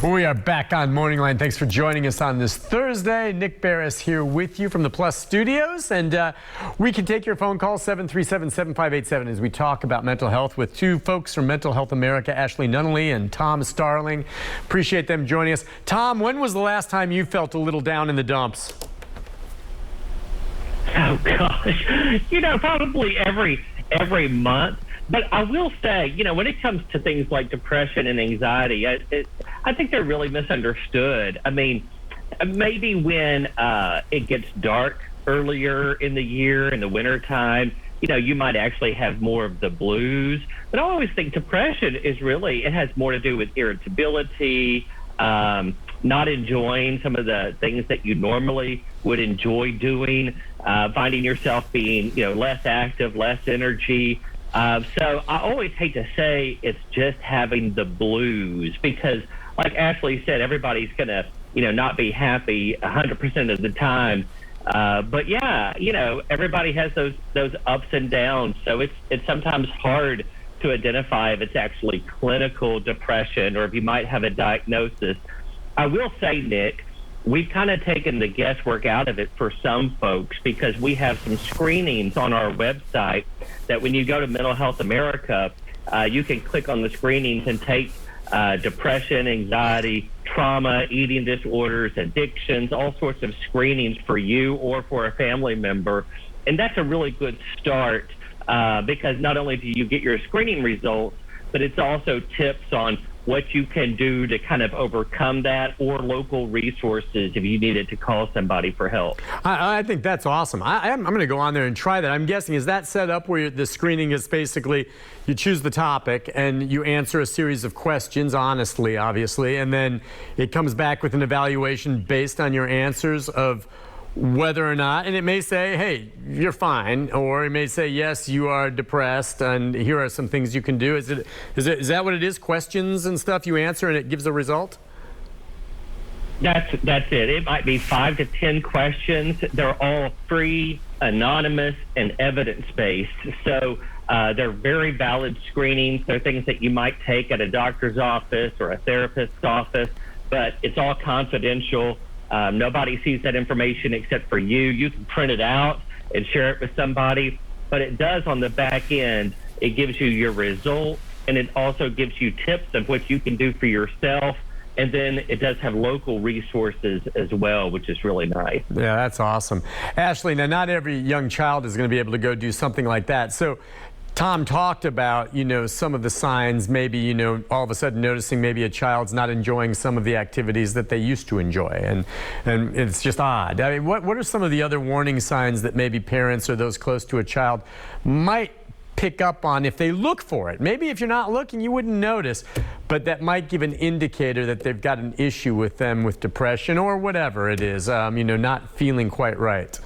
We are back on Morning Line. Thanks for joining us on this Thursday. Nick Barris here with you from the Plus Studios. And we can take your phone call, 737-7587, as we talk about mental health with two folks from Mental Health America, Ashley Nunnally and Tom Starling. Appreciate them joining us. Tom, when was the last time you felt a little down in the dumps? Oh, gosh. Probably every month. But I will say, when it comes to things like depression and anxiety, I think they're really misunderstood. I mean, maybe when it gets dark earlier in the year, in the wintertime, you might actually have more of the blues. But I always think depression it has more to do with irritability, not enjoying some of the things that you normally would enjoy doing, finding yourself being, less active, less energy. So I always hate to say it's just having the blues because, like Ashley said, everybody's going to, not be happy 100% of the time. But yeah, everybody has those ups and downs. So it's sometimes hard to identify if it's actually clinical depression or if you might have a diagnosis. I will say, Nick, we've kind of taken the guesswork out of it for some folks because we have some screenings on our website that when you go to Mental Health America, you can click on the screenings and take depression, anxiety, trauma, eating disorders, addictions, all sorts of screenings for you or for a family member. And that's a really good start because not only do you get your screening results, but it's also tips on what you can do to kind of overcome that or local resources if you needed to call somebody for help. I think that's awesome. I'm going to go on there and try that. I'm guessing, is that set up where the screening is basically you choose the topic and you answer a series of questions, honestly, obviously, and then it comes back with an evaluation based on your answers of whether or not, and it may say, hey, you're fine, or it may say, yes, you are depressed, and here are some things you can do. Is that what it is? Questions and stuff you answer, and it gives a result? That's it. It might be 5 to 10 questions. They're all free, anonymous, and evidence-based. So they're very valid screenings. They're things that you might take at a doctor's office or a therapist's office, but it's all confidential. Nobody sees that information except for you. You can print it out and share it with somebody, but it does on the back end. It gives you your result, and it also gives you tips of what you can do for yourself. And then it does have local resources as well, which is really nice. Yeah, that's awesome. Ashley, now not every young child is going to be able to go do something like that. So Tom talked about, some of the signs, maybe, all of a sudden noticing maybe a child's not enjoying some of the activities that they used to enjoy. And it's just odd. I mean, what are some of the other warning signs that maybe parents or those close to a child might pick up on if they look for it? Maybe if you're not looking, you wouldn't notice, but that might give an indicator that they've got an issue with them with depression or whatever it is, not feeling quite right.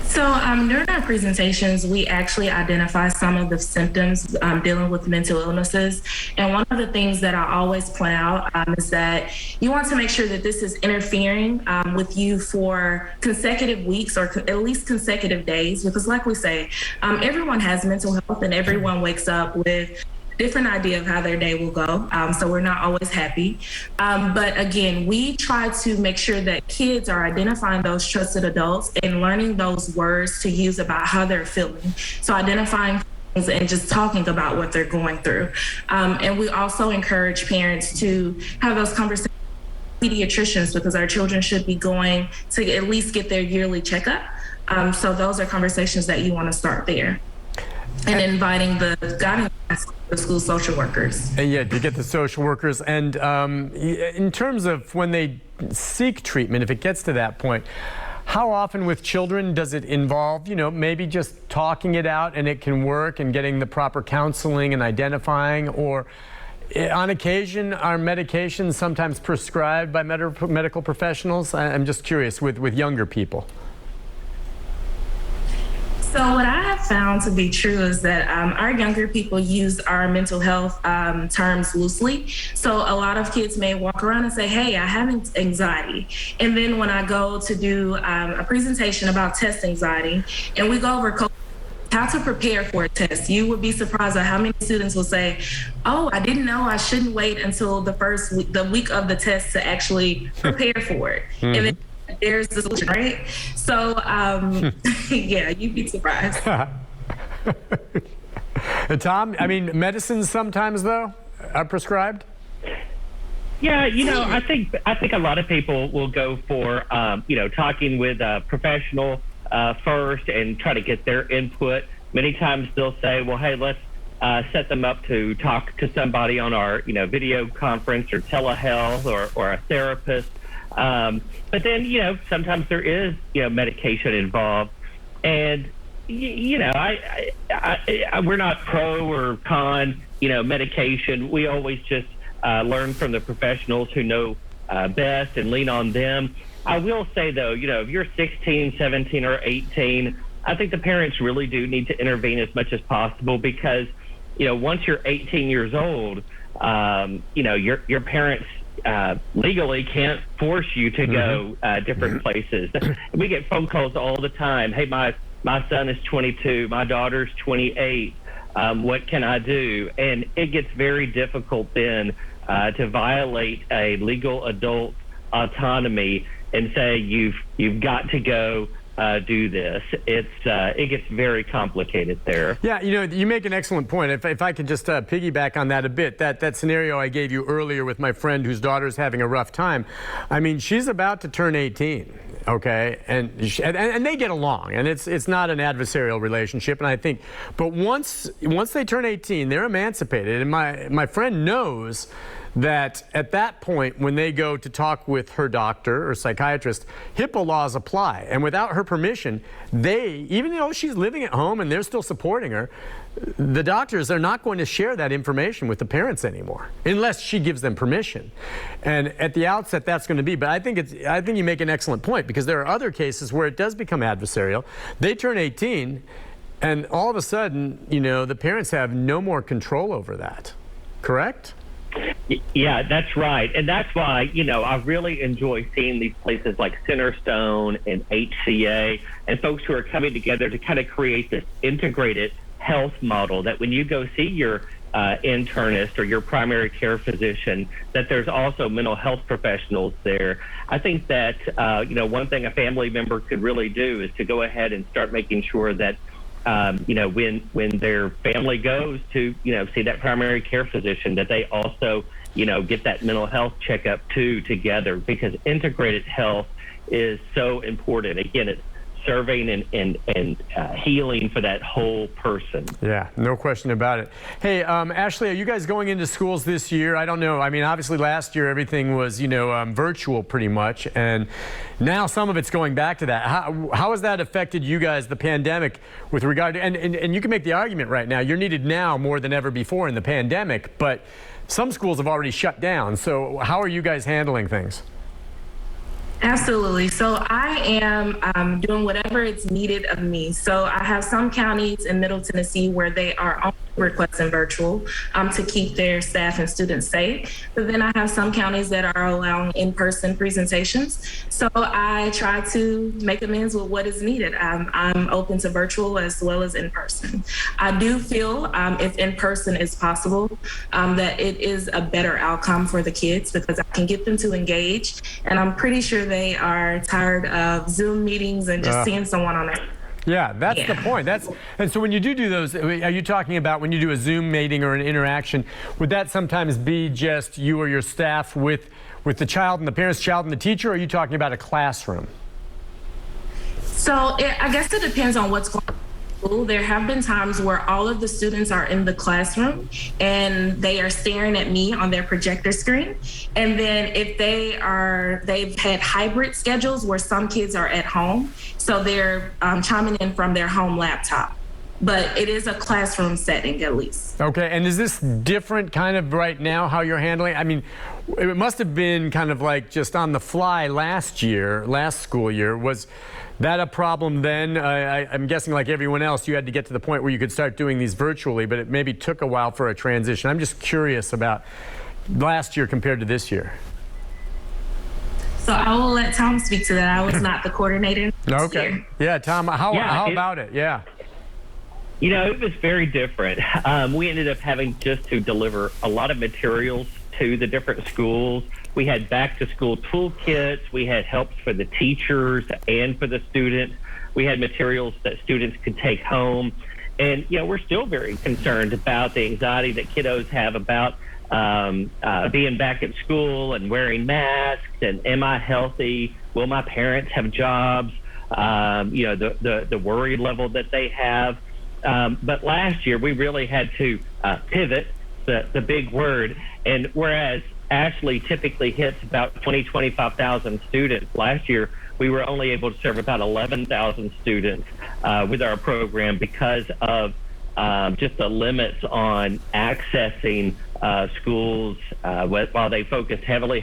So during our presentations, we actually identify some of the symptoms dealing with mental illnesses. And one of the things that I always point out is that you want to make sure that this is interfering with you for consecutive weeks or at least consecutive days, because like we say, everyone has mental health and everyone wakes up with different idea of how their day will go. So we're not always happy. But again, we try to make sure that kids are identifying those trusted adults and learning those words to use about how they're feeling. So identifying things and just talking about what they're going through. And we also encourage parents to have those conversations with pediatricians because our children should be going to at least get their yearly checkup. So those are conversations that you want to start there. And inviting the guidance the school social workers. And yeah, to get the social workers. And in terms of when they seek treatment, if it gets to that point, how often with children does it involve, maybe just talking it out and it can work and getting the proper counseling and identifying, or on occasion are medications sometimes prescribed by medical professionals? I'm just curious with younger people. So what I have found to be true is that our younger people use our mental health terms loosely. So a lot of kids may walk around and say, hey, I have anxiety. And then when I go to do a presentation about test anxiety and we go over how to prepare for a test. You would be surprised at how many students will say, "Oh, I didn't know I shouldn't wait until the week of the test to actually prepare for it." And then there's the solution, right? So, yeah, you'd be surprised. Tom, I mean, medicines sometimes though are prescribed. Yeah, I think a lot of people will go for talking with a professional first and try to get their input. Many times they'll say, well, hey, let's set them up to talk to somebody on our video conference or telehealth or a therapist. But then sometimes there is medication involved, and we're not pro or con medication. We always just learn from the professionals who know best and lean on them. I will say, though, if you're 16, 17, or 18, I think the parents really do need to intervene as much as possible because, once you're 18 years old, your parents legally can't force you to go different places. We get phone calls all the time. Hey, my son is 22, my daughter's 28. What can I do? And it gets very difficult then to violate a legal adult autonomy and say you've got to go do this. It gets very complicated there. Yeah, you make an excellent point. If I could just piggyback on that a bit, that scenario I gave you earlier with my friend whose daughter's having a rough time. I mean, she's about to turn 18. Okay, and they get along, and it's not an adversarial relationship. And I think, but once they turn 18, they're emancipated, and my friend knows that at that point, when they go to talk with her doctor or psychiatrist, HIPAA laws apply, and without her permission, even though she's living at home and they're still supporting her, the doctors are not going to share that information with the parents anymore, unless she gives them permission. And at the outset, that's going to be. But I think you make an excellent point, because there are other cases where it does become adversarial. They turn 18, and all of a sudden, the parents have no more control over that. Correct? Yeah, that's right. And that's why, I really enjoy seeing these places like Centerstone and HCA and folks who are coming together to kind of create this integrated health model that when you go see your internist or your primary care physician, that there's also mental health professionals there. I think that, one thing a family member could really do is to go ahead and start making sure that when their family goes to, see that primary care physician, that they also, get that mental health checkup too together, because integrated health is so important. Again, it's serving and healing for that whole person. Yeah, no question about it. Hey, Ashley, are you guys going into schools this year? I don't know. I mean, obviously last year everything was, virtual pretty much, and now some of it's going back to that. How has that affected you guys, the pandemic, with regard to, and you can make the argument right now, you're needed now more than ever before in the pandemic, but some schools have already shut down. So how are you guys handling things? Absolutely. So I am doing whatever is needed of me. So I have some counties in Middle Tennessee where they are only requesting virtual to keep their staff and students safe. But then I have some counties that are allowing in-person presentations. So I try to make amends with what is needed. I'm open to virtual as well as in-person. I do feel if in-person is possible, that it is a better outcome for the kids because I can get them to engage. And I'm pretty sure they are tired of Zoom meetings and just seeing someone on their. Yeah, that's the point. And so when you do those, are you talking about when you do a Zoom meeting or an interaction, would that sometimes be just you or your staff with the child and the parents, child and the teacher, or are you talking about a classroom? So I guess it depends on what's going on. There have been times where all of the students are in the classroom and they are staring at me on their projector screen. And then if they've had hybrid schedules where some kids are at home, so they're chiming in from their home laptop. But it is a classroom setting at least. Okay, and is this different kind of right now how you're handling it? I mean, it must have been kind of like just on the fly last school year. Was that a problem then? I'm guessing like everyone else, you had to get to the point where you could start doing these virtually, but it maybe took a while for a transition. I'm just curious about last year compared to this year. So I will let Tom speak to that. I was not the coordinator this year. Yeah, Tom, how about it? Yeah. You know, it was very different. We ended up having just to deliver a lot of materials to the different schools. We had back-to-school toolkits. We had helps for the teachers and for the students. We had materials that students could take home. And, you know, we're still very concerned about the anxiety that kiddos have about being back at school and wearing masks and am I healthy? Will my parents have jobs? You know, the worry level that they have. But last year, we really had to pivot, the big word. And whereas Ashley typically hits about 25,000 students, last year we were only able to serve about 11,000 students with our program because of just the limits on accessing schools while they focused heavily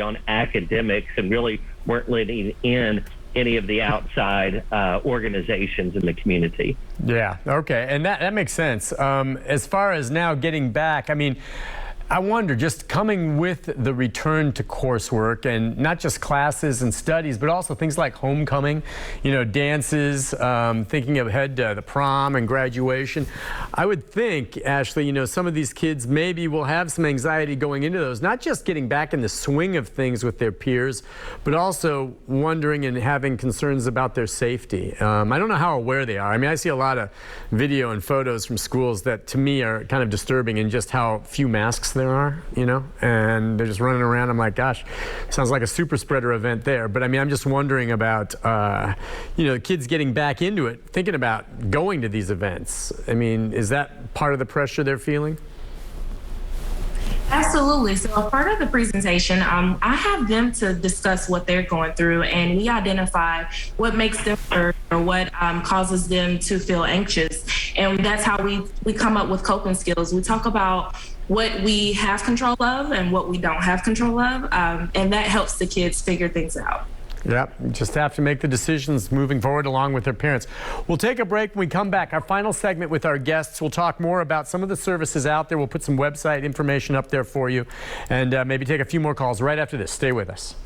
on academics and really weren't letting in any of the outside organizations in the community. Yeah, okay, and that makes sense. As far as now getting back, I mean, I wonder, just coming with the return to coursework and not just classes and studies, but also things like homecoming, you know, dances, thinking ahead to the prom and graduation. I would think, Ashley, you know, some of these kids maybe will have some anxiety going into those, not just getting back in the swing of things with their peers, but also wondering and having concerns about their safety. I don't know how aware they are. I mean, I see a lot of video and photos from schools that to me are kind of disturbing in just how few masks there are, you know, and they're just running around. I'm like, gosh, sounds like a super spreader event there. But I mean, I'm just wondering about, you know, kids getting back into it, thinking about going to these events. I mean, is that part of the pressure they're feeling? Absolutely. So a part of the presentation, I have them to discuss what they're going through, and we identify what makes them hurt or what causes them to feel anxious. And that's how we come up with coping skills. We talk about what we have control of and what we don't have control of, and that helps the kids figure things out. Yep, you just have to make the decisions moving forward along with their parents. We'll take a break. When we come back, our final segment with our guests, we'll talk more about some of the services out there. We'll put some website information up there for you and maybe take a few more calls right after this. Stay with us.